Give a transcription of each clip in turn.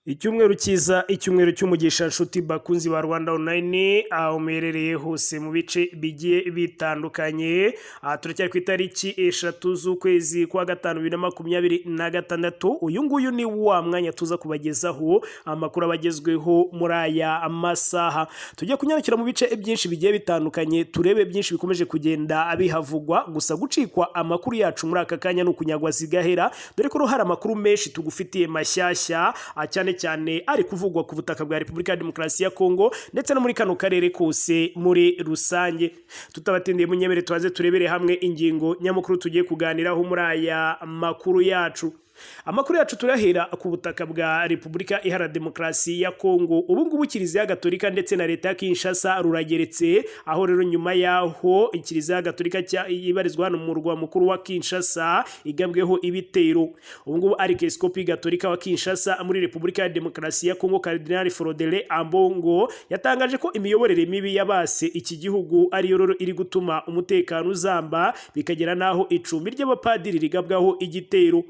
Icyumweru cyiza, icyumweru cy'umugisha nshuti bakunzi ba Rwanda Online, aho muherereye hose mu bice bigiye bitandukanye. Turacyari ku itariki 3 z'ukwezi kwa gatanu 2026. Uyu nguyu ni wa mwanya tuza kubagezaho amakuru abagezweho muri aya amasaha. Tujye kunyarukira mu bice byinshi bigiye bitandukanye, turebe byinshi bikomeje kugenda bihavugwa. Gusa gucikwa amakuru yacu muri aka kanya no kunyagwa zigahera, dore ko hari amakuru menshi tugufitiye mashyashya cyane ari kuvugwa ku butaka bwa Repubulika ya Demokarasi ya Kongo ndetse no muri kano karere kose muri rusange. Tutabatindiye munyemere tubaze turebere hamwe ingingo nyamukuru tugiye kuganiraho muri aya makuru yacu. Amakuru yacu turahera ku butaka bwa Repubulika Iharanira Demokarasi ya Kongo. Ubu ngubu Kiliziya Gatolika ndetse na leta ya Kinshasa rurageretse, aho rero nyuma yaho Kiliziya Gatolika ibarizwa hano mu murwa mukuru wa Kinshasa igabweho ibitero. Ubu ngubu Arikeskopi Gatolika wa Kinshasa muri Repubulika ya Demokarasi ya Kongo, Cardinal Frodele Ambongo, yatangaje ko imiyoborere mibi yabase iki gihugu ariyo rero iri gutuma umutekano uzamba, bikagera naho icumbi ry'abapadiri rigabwaho igitero.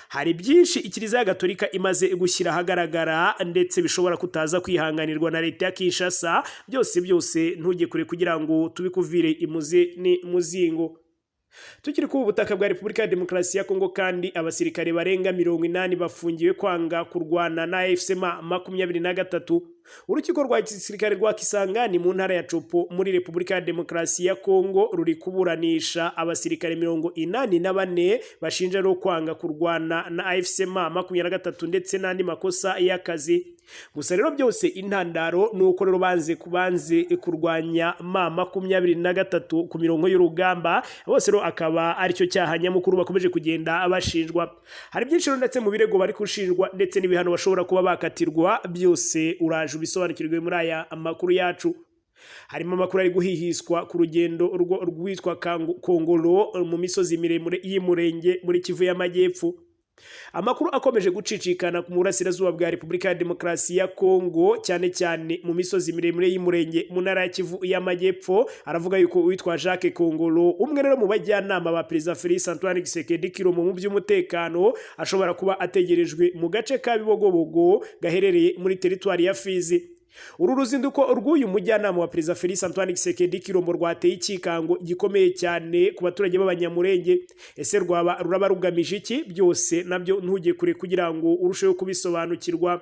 Hari byinshi Kiliziya Gatolika imaze gushyira ahagaragara ndetse bishobora kutaza kwihanganirwa na leta ya Kinshasa. Byose ntujye kure kugira ngo tubikuvire imuze ni muzingo. Tukiri ku butaka bwa Repubulika ya Demokarasi ya Kongo kandi abasirikare barenga 80 bafungiwe kwanga kurwana na AFC M23. Urukiko rwa gisirikare rwa Kisangani mu ntara ya Chopo muri Repubulika ya Demokarasi ya Kongo ruri kuburanisha abasirikare 84 bashinja ro kwanga kurwana na AFC M23 ndetse n'andi makosa y'akazi. Gusa rero byose intandaro nuko rero banze kurwanya M23 ku mirongo y'urugamba, bose rero akaba ari cyo cyaha nyamukuru bakomeje kugenda abashinjwa. Hari byinshi ndetse mu birego bari kushinjwa ndetse n'ibihano bashobora kuba bakatirwa, byose uraje bisobanukirwe muri aya amakuru yacu. Harimo amakuru ari guhihiswa ku rugendo rwitwa Kongolo mu misozi miremure y'Imurenge muri Kivu y'Amajyepfo. Amakuru akomeje gucicikana ku burasirazuba bwa Repubulika ya Demokarasi ya Kongo, cyane mu misozi miremire y'Imurenge mu ntara ya Kivu y'Amajyepfo, aravuga yuko witwa Jacques Kongolo, umwe rero mu bajyanama ba Perezida Félix Antoine Tshisekedi Tshilombo mu by'umutekano, ashobora kuba ategerejwe mu gace ka Bibogobogo gaherereye muri teritwari ya Fizi. Uru ruzinduko rw'uyu mujyanama wa Perezida Félix Antoine Tshisekedi Tshilombo rwateye ikikango gikomeye cyane ku baturage b'Abanyamurenge. Ese ruraba rugamije iki? Byose nabyo ntujye kure kugira ngo urusheho kubisobanukirwa.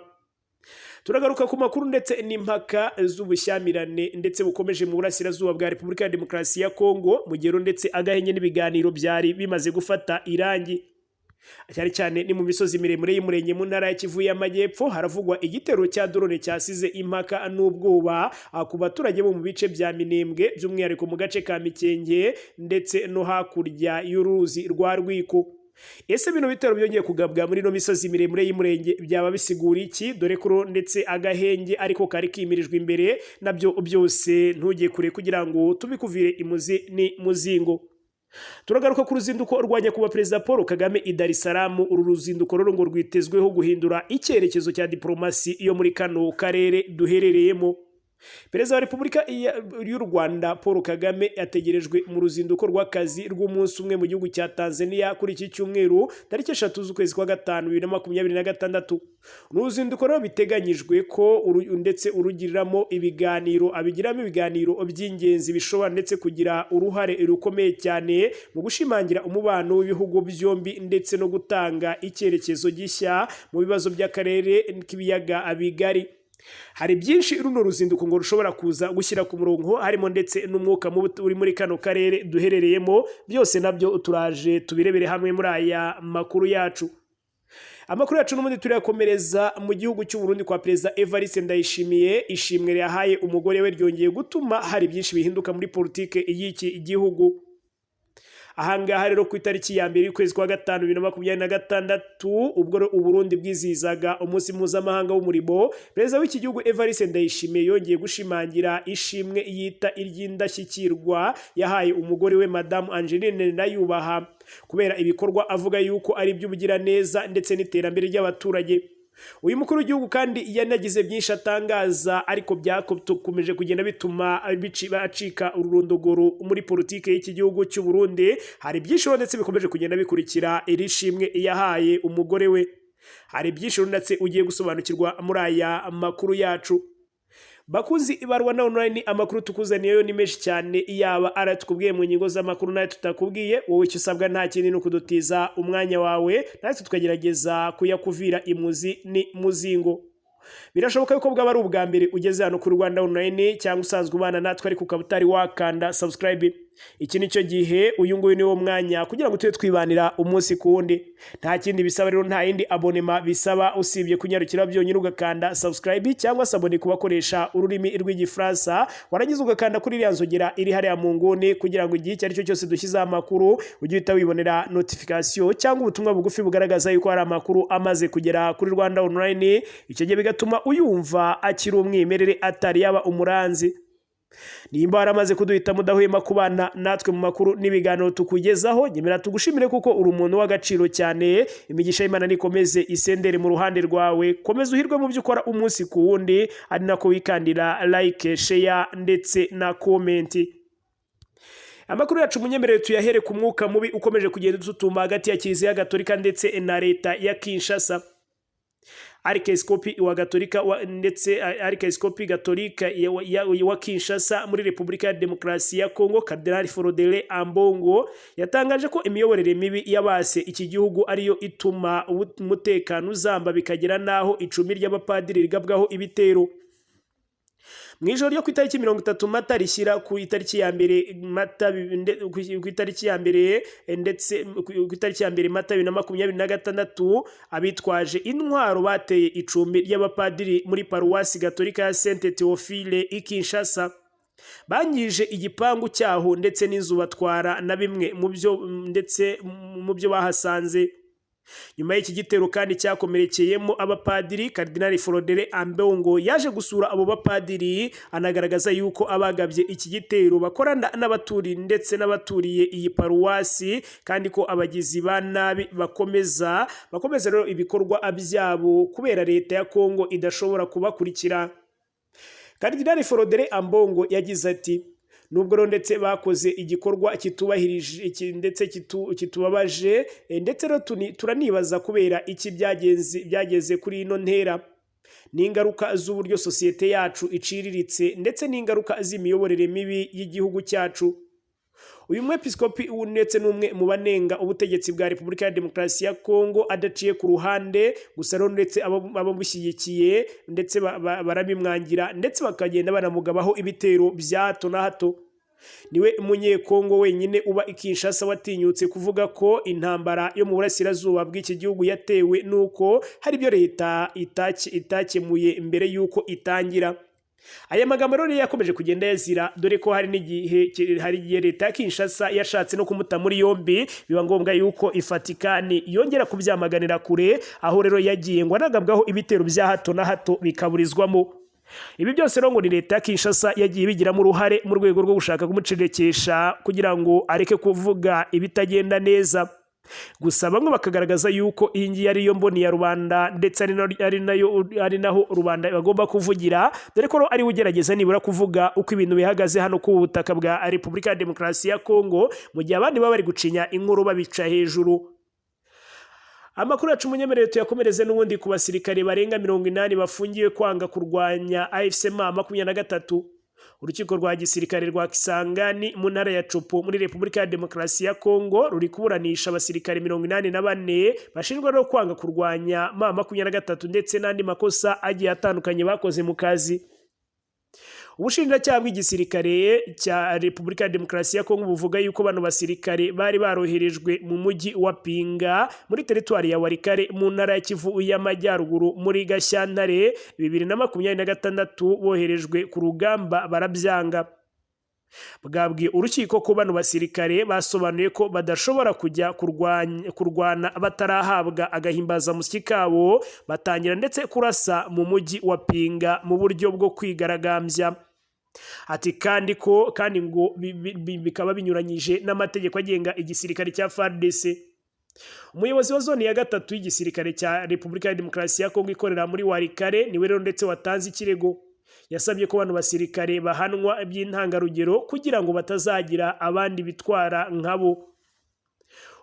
Turagaruka ku makuru ndetse n'impaka z'ubushyamirane ndetse bukomeje mu burasirazuba bwa Repubulika ya Demokarasi ya Kongo, mu gihe ndetse agahenye n'ibiganiro byari bimaze gufata irangi. Cyane ni mu misozi miremure y'Umurenge mu ntara ya Kivu y'Amajyepfo, haravugwa igitero cya drone cyasize impaka n'ubwoba ku baturage bo mu bice bya Minembwe, by'umwihariko mu gace ka Mikenge ndetse no hakurya y'uruzi rwa Rwiko. Ese bino bitero byongeye kugabwa muri no misozi miremure y'Umurenge byaba bisigura iki? Dore ko ndetse agahenge ariko kari kimirijwe imbere, nabyo byose ntujye kure kugira ngo tubikuvire imuzi ni muzingo. Turagaruka ku ruzinduko rwa nyakubahwa Perezida Paul Kagame i Dar es Salaam. Uru ruzinduko rero ngo rwitezweho guhindura icyerekezo cya diplomasi yo muri kano karere duherereyemo. Perezida wa Repubulika y'u Rwanda Paul Kagame yategerejwe mu ruzinduko rw'akazi rw'umunsi umwe mu gihugu cya Tanzania kuri iki cyumweru tariki 3 z'ukwezi kwa gatanu 2026. Uruzinduko rero biteganyijwe ko ndetse abigiramo ibiganiro by'ingenzi bishobora ndetse kugira uruhare rukomeye cyane mu gushimangira umubano w'ibihugu byombi ndetse no gutanga icyerekezo gishya mu bibazo by'akarere k'ibiyaga bigari. Hari byinshi runo ruzinduko ngo rushobora kuza gushyira ku murongo, harimo ndetse n'umwuka uri muri kano karere duherereyemo. Byose nabyo turaje tubirebere hamwe muri aya makuru yacu. Amakuru yacu n'umundi turakomereza mu gihugu cy'u Burundi kwa Perezida Evariste Ndayishimiye. Ishimwe yahaye umugore we ryongeye gutuma hari byinshi bihinduka muri politike y'iki gihugu. Ahangaha rero ku itariki ya mbere y'ukwezi kwa gatanu 2026, ubwo Uburundi bwizizaga umunsi mpuzamahanga w'umurimo, Perezida w'iki gihugu Evariste Ndayishimiye yongeye gushimangira ishimwe yita iry'indashyikirwa yahaye umugore we Madame Angeline Nayubaha kubera ibikorwa avuga yuko ari iby'ubugiraneza ndetse n'iterambere ry'abaturage. Uyu mukuru w'igihugu kandi yanagize byinshi atangaza, ariko byakomeje kugenda bituma bacika ururondogoro muri politike y'iki gihugu cy'u Burundi. Hari byinshi ndetse bikomeje kugenda bikurikira iri shimwe yahaye umugore we. hari byinshi ndetse ugiye gusobanukirwa muri aya makuru yacu. Bakunzi ba Rwanda Online, amakuru tukuzaniye yo ni menshi cyane, yaba aratukubwiye mu nyigo z'amakuru nayo tutakubwiye. Wowe icyo usabwa nta kindi no kudutiza umwanya wawe, natwe tukagerageza kuyakuvira imuzi ni muzingo. Birashoboka yuko bwaba ari ubwa mbere ugeze hano kuri Rwanda Online cyangwa usanzwe ubana natwe ariko ukaba utari wakanda subscribe. Iki nicyo gihe, uyu nguyu niwo mwanya kugira ngo tube twibanira umunsi ku wundi. Nta kindi bisaba rero, nta yindi abonema bisaba usibye kunyarukira byonyine ugakanda subscribe cyangwa se abone kubakoresha ururimi rw'igifaransa, warangiza ugakanda kuri iriya nzogera iri hariya mu nguni kugira ngo igihe icyo ari cyo cyose dushyizeho amakuru ujye uhita wibonera notification cyangwa ubutumwa bugufi bugaragaza yuko hari amakuru amaze kugera kuri Rwanda Online. Icyo gihe bigatuma uyumva akiri umwimerere atari yaba umuranzi. Nimba waramaze kuduhita mudahwema kubana natwe mu makuru n'ibiganiro tukugezaho, nyemera tugushimire kuko uri umuntu w'agaciro cyane. Imigisha y'Imana nikomeze isendere mu ruhande rwawe, komeza uhirwe mu byo ukora umunsi ku wundi, ari nako wikandira like, share ndetse na comment. Amakuru yacu munyemerere tuyahere ku mwuka mubi ukomeje kugenda ututumba hagati ya Kiliziya Gatolika ndetse na leta ya Kinshasa. Arikepiskopi wa Gatolika ndetse Arikepiskopi Gatolika wa Kinshasa muri Repubulika ya Demokarasi ya Kongo, Kardinali Frodele Ambongo yatangaje ko imiyoborere mibi yabase iki gihugu ariyo ituma umutekano uzamba bikagera naho icumi ry'abapadiri rigabwaho ibitero. Mwijoro ryo ku itariki 30 Mata rishyira ku itariki ya mbere Mata ku itariki ya mbere ndetse ku itariki ya mbere Mata 2026, abitwaje intwaro bateye icumbi ry'abapadiri muri paruwasi Gatolika ya Sainte Théophile i Kinshasa. Bangije igipangu cyaho ndetse n'inzu batwara na bimwe mu byo bahasanze. Nyuma y'iki gitero kandi cyakomerekeyemo abapadiri, Kardinali Frodele Ambongo yaje gusura abo bapadiri anagaragaza yuko abagabye iki gitero bakorana n'abaturi ndetse n'abaturiye iyi paruwasi, kandi ko abagizi ba nabi bakomeza rero ibikorwa byabo kubera leta ya Kongo idashobora kubakurikira. Kardinali Frodele Ambongo yagize ati: nubwo rero ndetse bakoze igikorwa kitubahirije ndetse kitubabaje, ndetse rero turanibaza kubera iki byageze kuri ino ntera. N'ingaruka z'uburyo sosiyete yacu iciriritse ndetse n'ingaruka z'imiyoborere mibi y'igihugu cyacu. Uyu mwepiskopi ndetse n'umwe mu banenga ubutegetsi bwa Repubulika ya Demokarasi ya Kongo adaciye ku ruhande, gusa rero ndetse abamushyigikiye ndetse barabimwangira ndetse bakagenda banamugabaho ibitero bya hato na hato. Niwe munyekongo wenyine uba i Kinshasa watinyutse kuvuga ko intambara yo mu burasirazuba bw'iki gihugu yatewe nuko hari ibyo leta itakemuye mbere yuko itangira. Aya magambo rero yakomeje kugenda yazira, dore ko hari igihe leta ya Kinshasa yashatse no kumuta muri yombi, biba ngombwa yuko Vatikani yongera kubyamaganira kure, aho rero yagiye ngo anagabwaho ibitero bya hato na hato bikaburizwamo. Ibi byose rero ngo ni leta ya Kinshasa yagiye bigiramo uruhare mu rwego rwo gushaka kumucecekesha kugira ngo areke kuvuga ibitagenda neza. Gusa bamwe bakagaragaza yuko iyi ngiyi ariyo mboni ya rubanda ndetse ari naho rubanda bagomba kuvugira, dore ko ari ugerageza nibura kuvuga uko ibintu bihagaze hano ku butaka bwa Repubulika ya Demokarasi ya Kongo, mu gihe abandi baba bari gucinya inkuru babica hejuru. Amakuru yacu munyemerere tuyakomereze n'ubundi ku basirikare barenga 80 bafungiwe kwanga kurwanya AFC M23. Urukiko rwa gisirikare rwa Kisangani mu ntara ya Chopo muri Repubulika ya Demokarasi ya Kongo ruri kuburanisha abasirikare 84 bashinjwa no kwanga kurwanya M23 ndetse n'andi makosa agiye atandukanye bakoze mu kazi. Ubushinjacyaha bw'igisirikare cya Repubulika ya Demokarasi ya Kongo buvuga yuko bano basirikare bari baroherejwe mu mujyi wa Pinga muri teritwari ya Warikare mu ntara ya Kivu y'Amajyaruguru muri Gashyantare 2026, boherejwe ku rugamba barabyanga. Bwabwiye urukiko ko bano basirikare basobanuye ko badashobora kujya kurwana batarahabwa agahimbaza musyi kabo, batangira ndetse kurasa mu mujyi wa Pinga mu buryo bwo kwigaragambya. Ati kandi ngo bikaba binyuranyije n'amategeko agenga igisirikare cya FARDC. Umuyobozi wa zone ya gatatu y'igisirikare cya Repubulika ya Demokarasi ya Kongo ikorera muri Warikare niwe rero ndetse watanze ikirego. Yasabye ko bano basirikare bahanwa by'intangarugero kugira ngo batazagira abandi bitwara nkabo.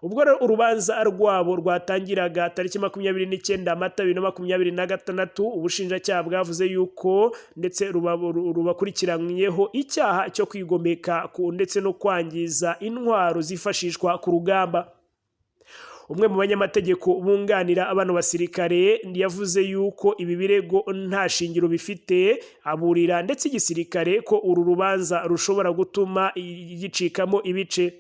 ubwo urubanza rwabo rwatangiraga tariki 29 Mata 2026 ubushinjacyaha bwavuze yuko ndetse rubakurikiranyweho icyaha cyo kwigomeka ndetse no kwangiza intwaro zifashishwa ku rugamba. Umwe mu banyamategeko bunganira abano basirikare yavuze yuko ibi birego nta shingiro bifite, aburira ndetse igisirikare ko uru rubanza rushobora gutuma gicikamo ibice.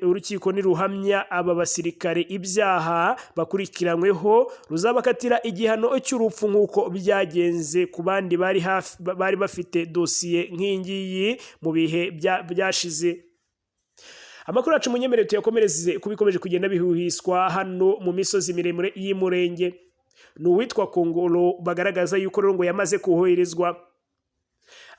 Urukiko niruhamya aba basirikare ibyaha bakurikiranyweho ruzabakatira igihano cy'urupfu nk'uko byagenze ku bandi bari bafite dosiye nk'ingiyi mu bihe byashize. Amakuru yacu munyemerere tuyakomereze kubikomeje kugenda bihuhiswa hano mu misozi miremire y'Imurenge. Ni uwitwa Kongolo bagaragaza yuko ngo yamaze kuhoherezwa.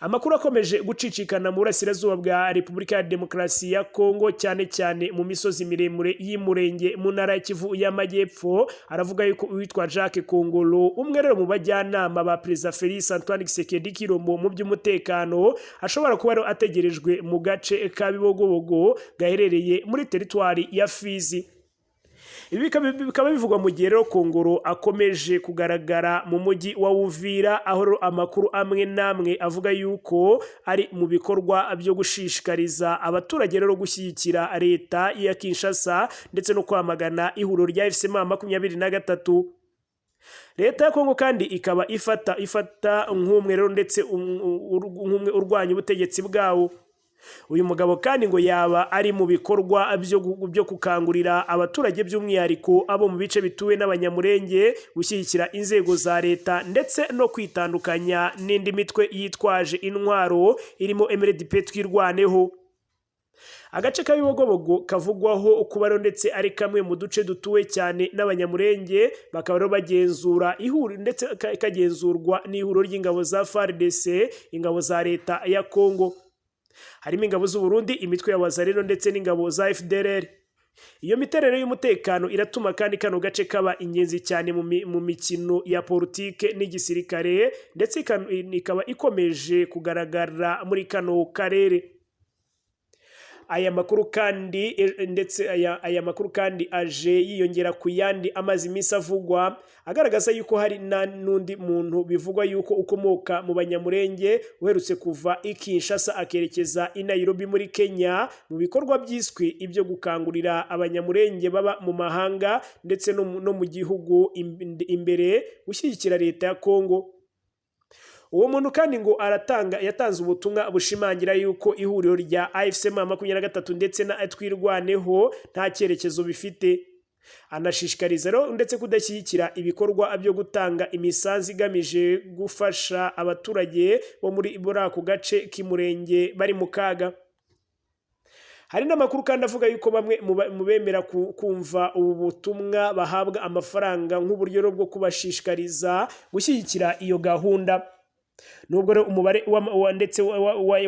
Amakuru akomeje gucicikana mu burasirazuba bwa Repubulika ya Demokarasi ya Kongo, cyane cyane mu misozi miremire y'Imurenge mu ntara ya Kivu y'Amajyepfo, aravuga yuko uwitwa Jacques Kongolo, umwe rero mu bajyanama ba Perezida Félix Antoine Tshisekedi Tshilombo mu by'umutekano, ashobora kuba ategerejwe mu gace ka Bibogobogo gaherereye muri teritwari ya Fizi. Ibi bikaba bivugwa mu gihe rero Kongolo akomeje kugaragara mu mujyi wa Uvira, aho amakuru amwe namwe avuga yuko ari mu bikorwa byo gushishikariza abaturage rero gushyigikira leta ya Kinshasa ndetse no kwamagana ihuriro rya FCM23. Leta ya Kongo kandi ikaba ifata nk'umwe rero ndetse nk'umwe urwanya ubutegetsi bwawo. Uyu mugabo kandi ngo yaba ari mu bikorwa byo gukangurira abaturage by'umwihariko abo mu bice bituwe n'abanyamurenge gushyigikira inzego za leta ndetse no kwitandukanya n'indi mitwe yitwaje intwaro irimo MRDP twirwaneho. Agace ka Bibogobogo kavugwaho kuba rero ndetse ari kamwe mu duce dutuwe cyane n'abanyamurenge, bakaba rero bagenzura ihuriro ndetse kagenzurwa n'ihuriro ry'ingabo za FARDC, ingabo za leta ya Kongo. Harimo ingabo z'u Burundi, imitwe y'abazarero ndetse n'ingabo za FDLR. Iyo miterere y'umutekano iratuma kandi kano gace kaba ingenzi cyane mu mikino ya politike n'igisirikare, ndetse ikaba ikomeje kugaragara muri kano karere. Aya makuru kandi aje yiyongera ku yandi amazi iminsi avugwa, agaragaza yuko hari n'undi muntu bivugwa yuko ukomoka mu banyamurenge uherutse kuva i Kinshasa akerekeza i Nairobi muri Kenya mu bikorwa byiswe ibyo gukangurira abanyamurenge baba mu mahanga ndetse no mu gihugu imbere gushyigikira leta ya Kongo. Uwo muntu kandi ngo yatanze ubutumwa bushimangira yuko ihuriro rya AFC23 ndetse na twirwaneho nta cyerekezo bifite. Anashishikariza rero ndetse kudashyigikira ibikorwa byo gutanga imisanzu igamije gufasha abaturage bo muri ako gace k'Imurenge bari mu kaga. Hari n'amakuru kandi avuga yuko bamwe mu bemera kumva ubu butumwa bahabwa amafaranga nk'uburyo bwo kubashishikariza gushyigikira iyo gahunda. Nubwo rero umubare ndetse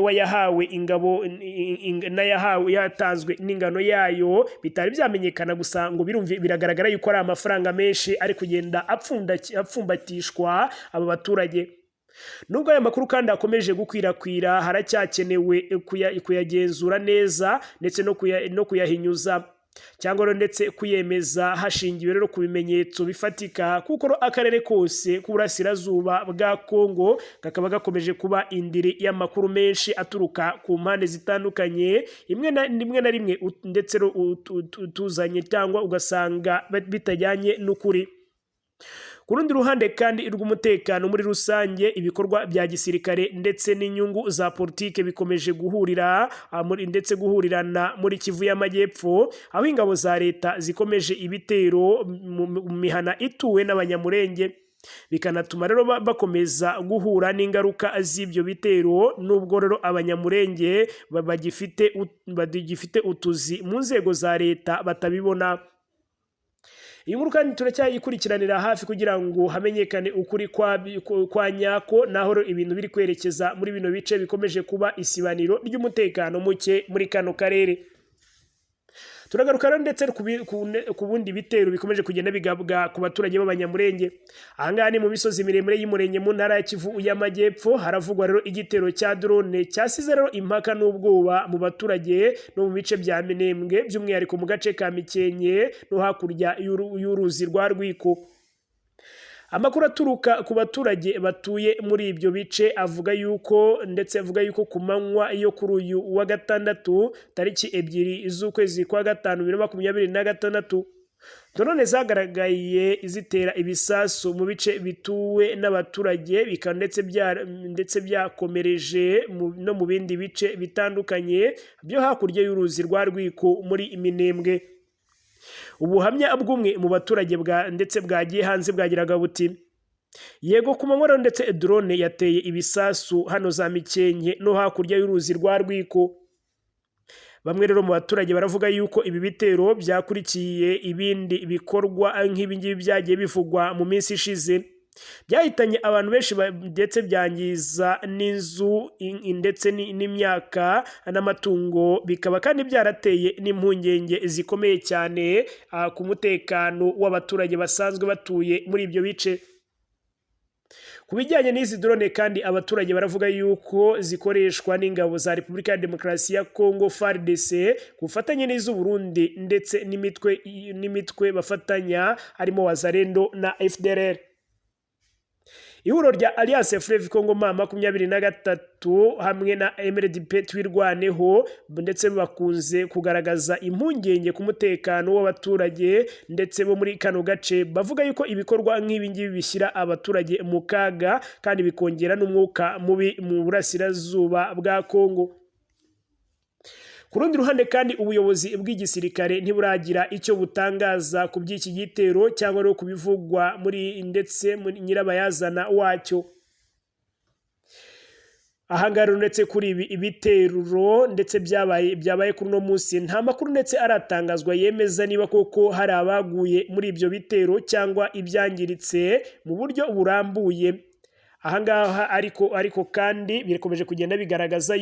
wayahawe ingabo n'ayahawe yatanzwe n'ingano yayo bitari byamenyekana, gusa ngo biragaragara yuko ari amafaranga menshi ari kugenda apfumbatishwa aba baturage. Nubwo aya makuru kandi akomeje gukwirakwira, haracyakenewe kuyagenzura neza ndetse no kuyahinyuza cyangwa ndetse kuyemeza hashingiwe rero ku bimenyetso bifatika, kuko akarere kose k'uburasirazuba bwa Kongo kakaba gakomeje kuba indiri y'amakuru menshi aturuka ku mpande zitandukanye, imwe na rimwe ndetse tuzanye cyangwa ugasanga bitajyanye n'ukuri. Ku rundi ruhande kandi rw'umutekano muri rusange, ibikorwa bya gisirikare ndetse n'inyungu za politike bikomeje guhurirana muri Kivu y'Amajyepfo, aho ingabo za leta zikomeje ibitero mu mihana ituwe n'abanyamurenge, bikanatuma rero bakomeza guhura n'ingaruka z'ibyo bitero, nubwo rero abanyamurenge bagifite utuzi mu nzego za leta batabibona. Iyi nkuru kandi turacyayikurikiranira hafi kugira ngo hamenyekane ukuri kwa nyako, naho ibintu biri kwerekeza muri bino bice bikomeje kuba isibaniro ry'umutekano muke muri kano karere. turagaruka rero ndetse ku bundi bitero bikomeje kugenda bigabwa ku baturage b'Abanyamulenge. Ahangaha ni mu misozi miremire y'Umurenge mu ntara ya Kivu y'Amajyepfo, haravugwa rero igitero cya drone cyasize rero impaka n'ubwoba mu baturage no mu bice bya Minembwe, by'umwihariko mu gace ka Mikenke no hakurya y'uruzi rwa Rwiko. Amakuru aturuka ku baturage batuye muri ibyo bice avuga yuko ku manywa yo kuri uyu wa gatandatu tariki 2 z'ukwezi kwa gatanu 2026 drone zagaragaye zitera ibisasu mu bice bituwe n'abaturage, bikaba ndetse byakomereje no mu bindi bice bitandukanye byo hakurya y'uruzi rwa Rwiko muri Minembwe. Ubuhamya bw'umwe mu baturage ndetse bwagiye hanze bwagiraga buti: yego ku manywa ndetse drone yateye ibisasu hano za Mikenke no hakurya y'uruzi rwa Rwiko. Bamwe rero mu baturage baravuga yuko ibi bitero byakurikiye ibindi bikorwa nk'ibi ngibi byagiye bivugwa mu minsi ishize, byahitanye abantu benshi ndetse byangiza n'inzu ndetse n'imyaka n'amatungo, bikaba kandi byarateye n'impungenge zikomeye cyane ku mutekano w'abaturage basanzwe batuye muri ibyo bice. Ku bijyanye n'izi drone kandi abaturage baravuga yuko zikoreshwa n'ingabo za Repubulika ya Demokarasi ya Kongo FARDC ku bufatanye n'iz'u Burundi ndetse n'imitwe bafatanya harimo Wazalendo na FDLR. Ihuriro rya Alliance Fleuve Congo ma 23 hamwe na MRDP twirwaneho ndetse bakunze kugaragaza impungenge ku mutekano w'abaturage ndetse bo muri kano gace, bavuga yuko ibikorwa nk'ibi ngibi bishyira abaturage mu kaga kandi bikongera n'umwuka mubi mu burasirazuba bwa Kongo. Ku rundi ruhande kandi ubuyobozi bw'igisirikare ntiburagira icyo butangaza ku by'iki gitero cyangwa no kubivugwa muri nyirabayazana wacyo. Ahangaro ndetse kuri ibi ibitero ndetse byabaye kuri no munsi nta makuru ndetse aratangazwa yemeza niba koko hari abaguye muri ibyo bitero cyangwa ibyangiritse mu buryo burambuye. Ahangaha ariko kandi bikomeje kugenda bigaragaza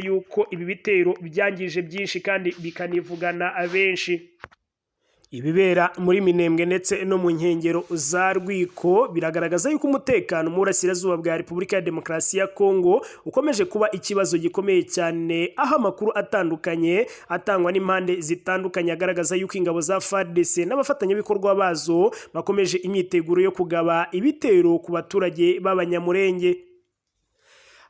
yuko ibi bitero byangije byinshi kandi bikanivugana abenshi. Ibibera muri Minembwe ndetse no mu nkengero za Rwiko biragaragaza yuko umutekano mu burasirazuba bwa Repubulika ya Demokarasi ya Kongo ukomeje kuba ikibazo gikomeye cyane, aho amakuru atandukanye atangwa n'impande zitandukanye agaragaza yuko ingabo za FARDC n'abafatanyabikorwa bazo bakomeje imyiteguro yo kugaba ibitero ku baturage b'Abanyamulenge.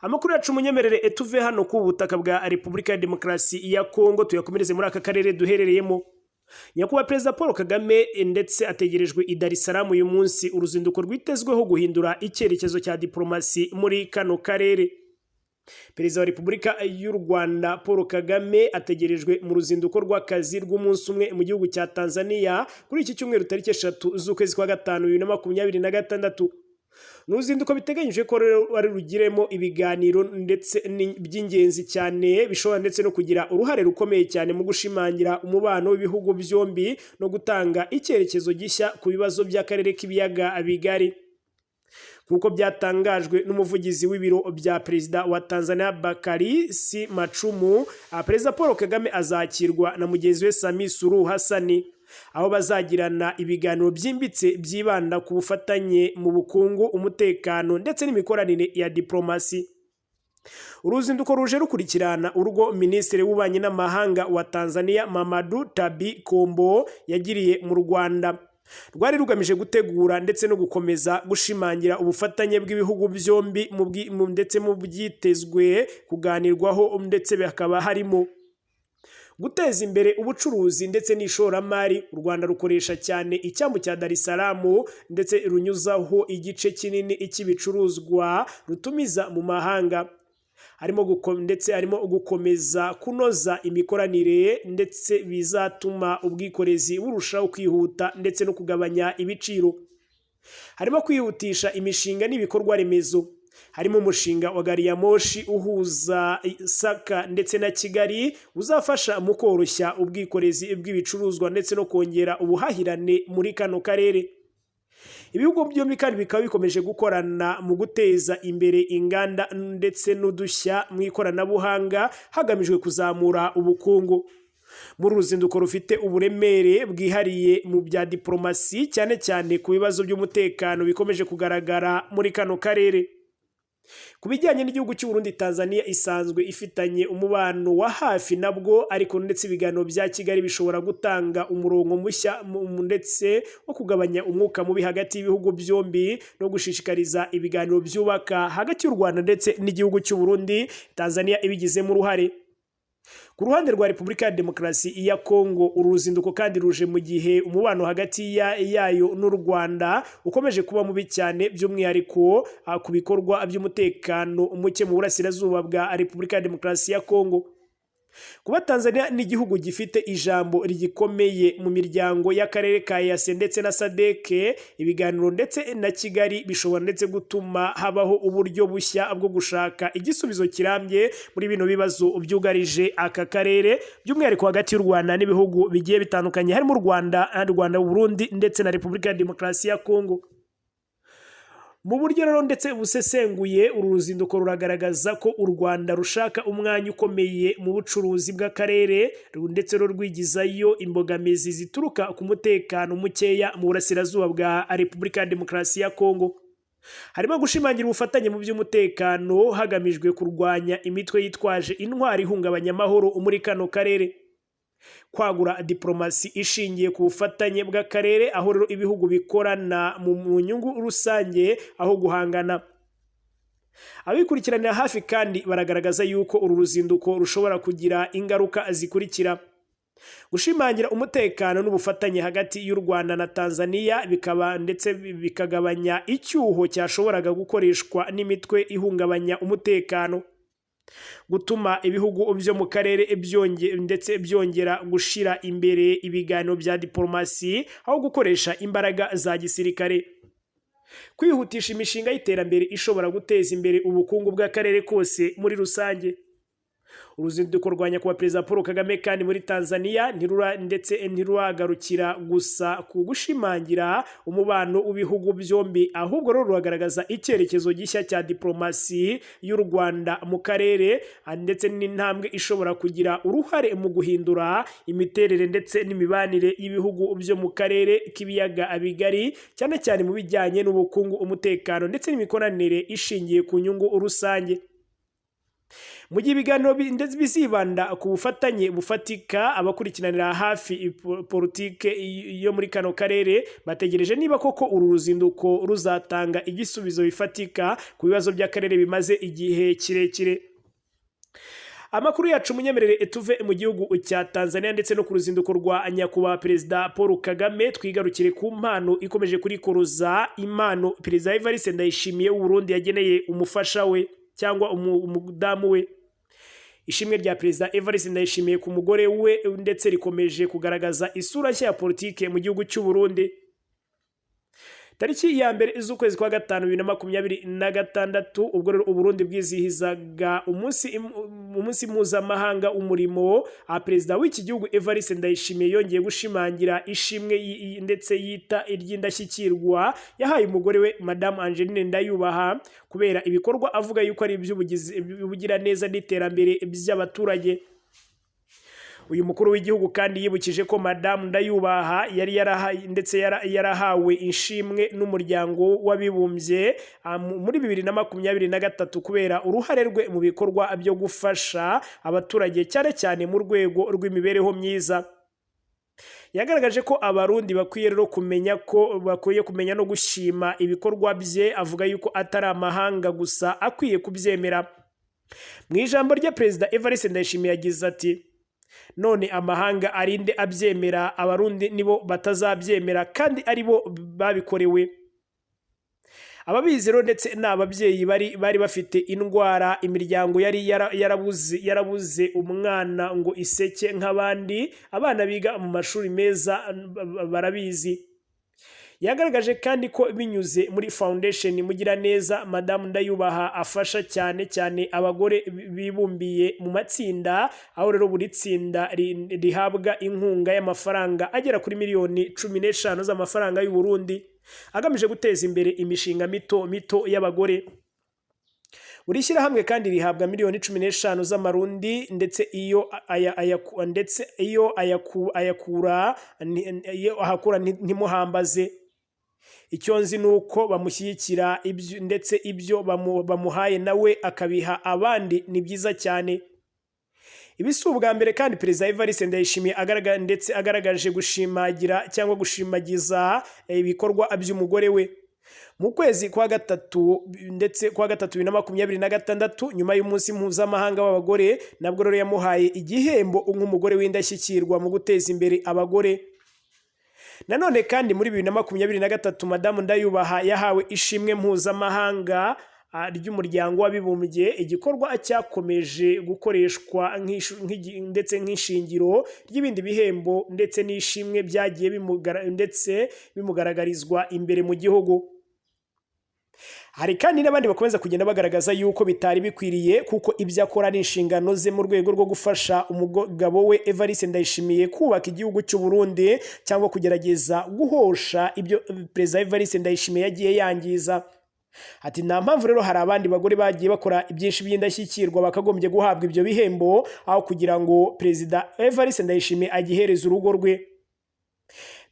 Amakuru yacu munyemerere etuve hano ku butaka bwa Repubulika ya Demokarasi ya Kongo tuyakomereze muri aka karere duherereyemo. Nyakubahwa Perezida Paul Kagame ndetse ategerejwe i Dar es Salaam uyu munsi, uruzinduko rwitezweho guhindura icyerekezo cya diplomasi muri kano karere. Perezida wa Repubulika y'u Rwanda Paul Kagame ategerejwe mu ruzinduko rw'akazi rw'umunsi umwe mu gihugu cya Tanzania kuri iki cyumweru tariki 3 z'ukwezi kwa gatanu 2026. N'uruzinduko biteganyije ko ari rugiremo ibiganiro ndetse by'ingenzi cyane bishobora ndetse no kugira uruhare rukomeye cyane mu gushimangira umubano w'ibihugu byombi no gutanga icyerekezo gishya ku bibazo by'akarere k'ibiyaga bigari. Kuko byatangajwe n'umuvugizi w'ibiro bya Perezida wa Tanzania Bakari Si Machumu, Perezida Paul Kagame azakirwa na mugenzi we Samia Suluhu Hassan, aho bazagirana ibiganiro byimbitse byibanda ku bufatanye mu bukungu, umutekano ndetse n'imikoranire ya diplomasi. Uruzinduko ruje rukurikirana urwo Minisitiri w'Ububanyi n'Amahanga wa Tanzania Mamadu Tabi Kombo yagiriye mu Rwanda. Rwari rugamije gutegura ndetse no gukomeza gushimangira ubufatanye bw'ibihugu byombi ndetse mu byitezwe kuganirwaho ndetse bakaba harimo guteza imbere ubucuruzi ndetse n'ishoramari. U Rwanda rukoresha cyane icyambu cya Dar es Salaam ndetse runyuzaho igice kinini cy'ibicuruzwa rutumiza mu mahanga. Harimo gukomeza kunoza imikoranire ndetse bizatuma ubwikorezi burushaho kwihuta ndetse no kugabanya ibiciro. Harimo kwihutisha imishinga n'ibikorwa remezo. Harimo umushinga wa gari ya moshi uhuza Saka ndetse na Kigali uzafasha mu koroshya ubwikorezi bw'ibicuruzwa ndetse no kongera ubuhahirane muri kano karere. Ibihugu byombi kandi bikaba bikomeje gukorana mu guteza imbere inganda ndetse n'udushya mu ikoranabuhanga hagamijwe kuzamura ubukungu. muri uruzinduko rufite uburemere bwihariye mu bya diplomasi cyane cyane ku bibazo by'umutekano bikomeje kugaragara muri kano karere. Ku bijyanye n'igihugu cy'u Burundi, Tanzania isanzwe ifitanye umubano wa hafi nabwo, ariko ndetse ibiganiro bya Kigali bishobora gutanga umurongo mushya ndetse wo kugabanya umwuka mubi hagati y'ibihugu byombi no gushishikariza ibiganiro byubaka hagati y'u Rwanda ndetse n'igihugu cy'u Burundi, Tanzania ibigizemo uruhare. Ku ruhande rwa Repubulika ya Demokarasi ya Kongo, uru ruzinduko kandi ruje mu gihe umubano hagati yayo n'u Rwanda ukomeje kuba mubi cyane, by'umwihariko ku bikorwa by'umutekano muke mu burasirazuba bwa Repubulika ya Demokarasi ya Kongo. Kuba Tanzania n'igihugu gifite ijambo rigikomeye mu miryango y'akarere ka EAC ndetse na SADC, ibiganiro ndetse na Kigali bishobora ndetse gutuma habaho uburyo bushya bwo gushaka igisubizo kirambye muri bino bibazo byugarije aka karere, by'umwihariko hagati y'u Rwanda n'ibihugu bigiye bitandukanye harimo u Rwanda, Burundi ndetse na Repubulika ya Demokarasi ya Kongo. Mu buryo rero ndetse busesenguye, uru ruzinduko ruragaragaza ko u Rwanda rushaka umwanya ukomeye mu bucuruzi bw'akarere ndetse rwigizayo imbogamizi zituruka ku mutekano mukeya mu burasirazuba bwa Repubulika ya Demokarasi ya Kongo. Harimo gushimangira ubufatanye mu by'umutekano hagamijwe kurwanya imitwe yitwaje intwari ihungabanya amahoro muri kano karere. Kwagura diplomasi ishingiye ku bufatanye bw'akarere, aho rero ibihugu bikorana mu nyungu rusange aho guhangana. Abikurikiranira hafi kandi baragaragaza yuko uru ruzinduko rushobora kugira ingaruka zikurikira: gushimangira umutekano n'ubufatanye hagati y'u Rwanda na Tanzania, bikagabanya icyuho cyashoboraga gukoreshwa n'imitwe ihungabanya umutekano. Gutuma ibihugu byo mu karere byongera gushira imbere ibiganiro bya diplomasi aho gukoresha imbaraga za gisirikare. Kwihutisha imishinga y'iterambere ishobora guteza imbere ubukungu bw'akarere kose muri rusange. Uruzinduko rwa nyakubahwa Perezida Paul Kagame kandi muri Tanzania ntiruragarukira gusa ku gushimangira umubano w'ibihugu byombi, ahubwo rero ruragaragaza icyerekezo gishya cya diplomasi y'u Rwanda mu karere, ndetse n'intambwe ishobora kugira uruhare mu guhindura imiterere ndetse n'imibanire y'ibihugu byo mu karere k'ibiyaga bigari, cyane cyane mu bijyanye n'ubukungu, umutekano ndetse n'imikoranire ishingiye ku nyungu rusange. Mu gihe ibiganiro bizibanda ku bufatanye bufatika, abakurikiranira hafi politike yo muri kano karere bategereje niba koko uru ruzinduko ruzatanga igisubizo bifatika ku bibazo by'akarere bimaze igihe kirekire. Amakuru yacu munyemerere tuve mu gihugu cya Tanzania ndetse no ku ruzinduko rwa nyakubahwa Perezida Paul Kagame, twigarukire ku mpano ikomeje kurikuruza, impano Perezida Evariste Ndayishimiye w'u Burundi yageneye umufasha we cyangwa umudamu we. Ishimwe rya Perezida Evariste Ndayishimiye ku mugore we ndetse rikomeje kugaragaza isura nshya ya politike mu gihugu cy'u Burundi. Tariki ya mbere z'ukwezi kwa gatanu 2026, ubwo rero u Burundi bwizihizaga umunsi mpuzamahanga umurimo, Perezida w'iki gihugu Evariste Ndayishimiye yongeye gushimangira ishimwe ndetse yita iry'indashyikirwa yahaye umugore we Madame Angeline Ndayubaha kubera ibikorwa avuga yuko ari iby'ubugira neza n'iterambere by'abaturage. Uyu mukuru w'igihugu kandi yibukije ko Madame Ndayubaha yarahawe ishimwe n'umuryango w'abibumbye muri 2023 kubera uruhare rwe mu bikorwa byo gufasha abaturage cyane cyane mu rwego rw'imibereho myiza. Yagaragaje ko abarundi bakwiye rero kumenya no gushima ibikorwa bye, avuga yuko atari amahanga gusa akwiye kubyemera. Mu ijambo rye Perezida Evariste Ndayishimiye yagize ati: none amahanga arinde abyemera, abarundi nibo batazabyemera kandi aribo babikorewe. Ababizi rero ndetse n'ababyeyi bari bafite indwara, imiryango yari yarabuze umwana ngo iseke nk'abandi, abana biga mu mashuri meza barabizi. Yagaragaje kandi ko binyuze muri foundation mugira neza Madame Ndayubaha afasha cyane abagore bibumbiye mu matsinda, aho rero buri tsinda rihabwa inkunga y'amafaranga agera kuri miliyoni 15 z'amafaranga y'u Burundi, agamije guteza imbere imishinga mito y'abagore. buri shyirahamwe kandi rihabwa miliyoni 15 z'amarundi ndetse iyo ahakura ntimuhambaze. Icyo nzi nuko bamushyigikira ndetse ibyo bamuhaye nawe akabiha abandi ni byiza cyane. Ibi si ubwa mbere kandi Perezida Evariste Ndayishimiye agaragaje gushimagira cyangwa gushimagiza ibikorwa by'umugore we. Mu kwezi kwa gatatu 2026 nyuma y'umunsi mpuzamahanga w'abagore nabwo rero yamuhaye igihembo nk'umugore w'indashyikirwa mu guteza imbere abagore. Nanone kandi muri 2023 Madamu Ndayubaha yahawe ishimwe mpuzamahanga ry'umuryango w'abibumbye, igikorwa cyakomeje gukoreshwa ndetse nk'ishingiro ry'ibindi bihembo ndetse n'ishimwe byagiye bimugaragarizwa imbere mu gihugu. Hari kandi n'abandi bakomeza kugenda bagaragaza yuko bitari bikwiriye kuko ibyo akora ari inshingano ze mu rwego rwo gufasha umugabo we Evariste Ndayishimiye kubaka igihugu cy'u Burundi cyangwa kugerageza guhosha ibyo Perezida Evariste Ndayishimiye yagiye yangiza. Ati nta mpamvu rero hari abandi bagore bagiye bakora ibyinshi by'indashyikirwa bakagombye guhabwa ibyo bihembo aho kugira ngo Perezida Evariste Ndayishimiye agihereze urugo rwe.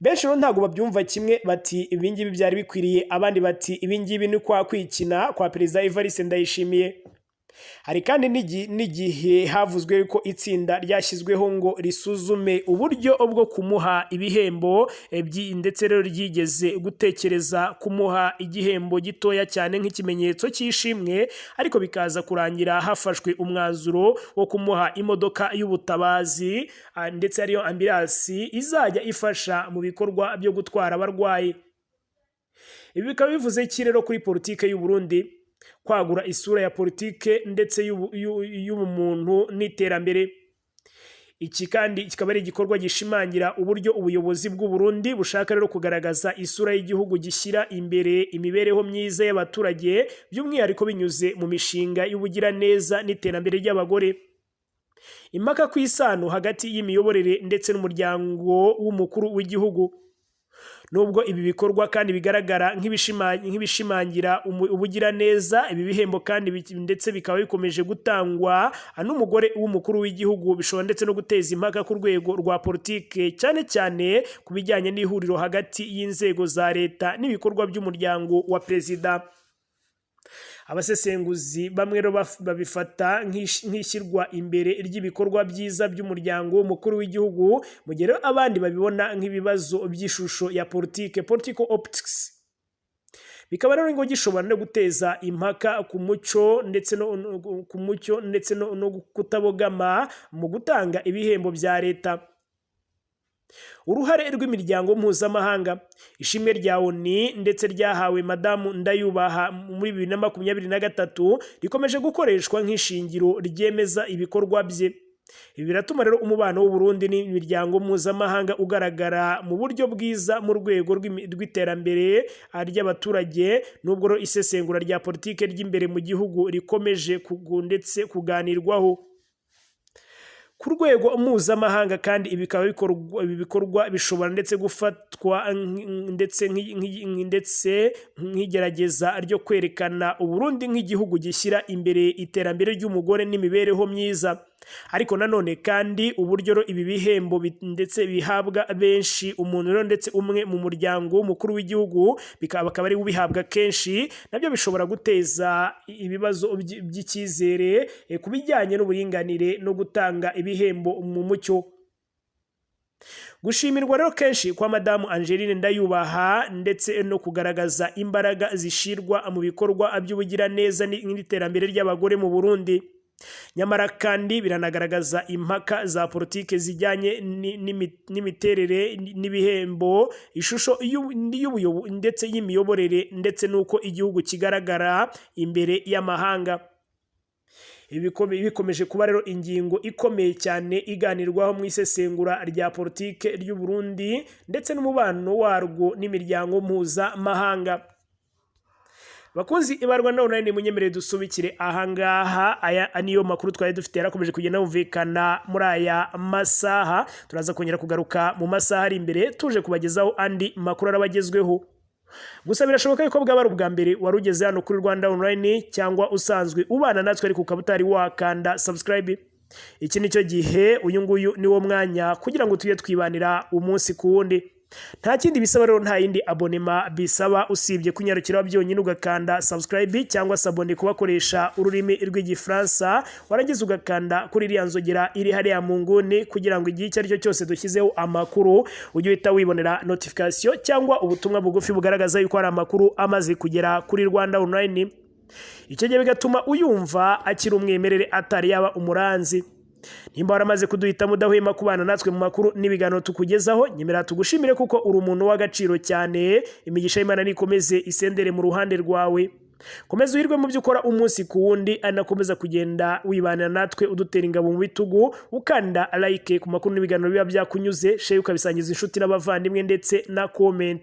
Benshi rero ntabwo babyumva kimwe, bati ibingibi byari bikwiriye, abandi bati ibingibi ni kwa kwikina kwa Perezida Evariste Ndayishimiye. Hari kandi n'igihe havuzwe ko itsinda ryashyizweho ngo risuzume uburyo bwo kumuha ibihembo ndetse rero ryigeze gutekereza kumuha igihembo gitoya cyane nk'ikimenyetso cy'ishimwe, ariko bikaza kurangira hafashwe umwanzuro wo kumuha imodoka y'ubutabazi ndetse ariyo ambulance izajya ifasha mu bikorwa byo gutwara abarwayi. Ibi bikaba bivuze iki rero kuri politike y'u Burundi? Kwagura isura ya politike ndetse y'ubumuntu n'iterambere. Iki kandi kikaba ari igikorwa gishimangira uburyo ubuyobozi bw'u Burundi bushaka rero kugaragaza isura y'igihugu gishyira imbere imibereho myiza y'abaturage, by'umwihariko binyuze mu mishinga y'ubugiraneza n'iterambere ry'abagore. Impaka ku isano hagati y'imiyoborere ndetse n'umuryango w'umukuru w'igihugu. Nubwo ibi bikorwa kandi bigaragara nk'ibishimangira ubugiraneza, ibi bihembo kandi ndetse bikaba bikomeje gutangwa n'umugore w'umukuru w'igihugu, bishobora ndetse no guteza impaka ku rwego rwa politike, cyane cyane ku bijyanye n'ihuriro hagati y'inzego za leta n'ibikorwa by'umuryango wa Perezida. Abasesenguzi bamwe babifata nk'ishyirwa imbere ry'ibikorwa byiza by'umuryango w'umukuru w'igihugu, mu gihe abandi babibona nk'ibibazo by'ishusho ya political optics. Bikaba rero ngo gishobora no guteza impaka ku mucyo ndetse no kutabogama mu gutanga ibihembo bya leta. Uruhare rw'imiryango mpuzamahanga. Ishimwe rya ONU ndetse ryahawe Madamu Ndayubaha muri 2023 rikomeje gukoreshwa nk'ishingiro ryemeza ibikorwa bye. Ibi biratuma rero umubano w'u Burundi n'imiryango mpuzamahanga ugaragara mu buryo bwiza mu rwego rw'iterambere ry'abaturage, nubwo rero isesengura rya politike ry'imbere mu gihugu rikomeje ndetse kuganirwaho. Ku rwego mpuzamahanga kandi ibi bikorwa bishobora ndetse gufatwa ndetse nk'igerageza ryo kwerekana u Burundi nk'igihugu gishyira imbere iterambere ry'umugore n'imibereho myiza. Ariko nanone kandi uburyo ibi bihembo ndetse bihabwa benshi, umuntu rero ndetse umwe mu muryango w'umukuru w'igihugu bakaba ari ubihabwa kenshi, nabyo bishobora guteza ibibazo by'icyizere ku bijyanye n'uburinganire no gutanga ibihembo mu mucyo. Gushimirwa rero kenshi kwa Madamu Angeline Ndayubaha ndetse no kugaragaza imbaraga zishirwa mu bikorwa by'ubugiraneza n'iterambere ry'abagore mu Burundi. Nyamara kandi biranagaragaza impaka za politike zijyanye n'imiterere n'ibihembo, ishusho ndetse y'imiyoborere ndetse n'uko igihugu kigaragara imbere y'amahanga. Ibi bikomeje kuba rero ingingo ikomeye cyane iganirwaho mu isesengura rya politike ry'u Burundi ndetse n'umubano warwo n'imiryango mpuzamahanga. Bakunzi ibarwa Online munyemerere dusubikire ahangaha. Aya niyo makuru twari dufite yarakomeje kugenda yumvikana muri aya masaha. Turaza kongera kugaruka mu masaha ari imbere tuje kubagezaho andi makuru arabagezweho. Gusa birashoboka yuko bwaba ari ubwa mbere wari ugeze hano kuri Rwanda Online cyangwa usanzwe ubana natwe ariko ukaba utari wakanda subscribe. Iki nicyo gihe uyu nguyu ni wo mwanya kugira ngo tujye twibanira umunsi ku wundi. Nta kindi bisaba rero, nta yindi abonema bisaba usibye kunyarukira byonyine ugakanda subscribe cyangwa sabone kubakoresha ururimi rw'igifaransa, warangiza ugakanda kuri iriya nzogera iri hariya mu nguni kugira ngo igihe icyo ari cyo cyose dushyizeho amakuru ujye uhita wibonera notification cyangwa ubutumwa bugufi bugaragaza yuko hari amakuru amaze kugera kuri Rwanda Online. Icyo gihe bigatuma uyumva akiri umwimerere atari yaba umuranzi. Nimba waramaze kuduhita mudahwema kubana natwe mu makuru n'ibiganiro tukugezaho, nyemera tugushimire kuko uri umuntu w'agaciro cyane. Imigisha y'Imana nikomeze isendere mu ruhande rwawe. Komeza uhirwe mu byo ukora umunsi ku wundi, anakomeza kugenda wibanira natwe udutera ingabo mu bitugu, ukanda like ku makuru n'ibiganiro biba byakunyuze, share ukabisangiza inshuti n'abavandimwe ndetse na comment.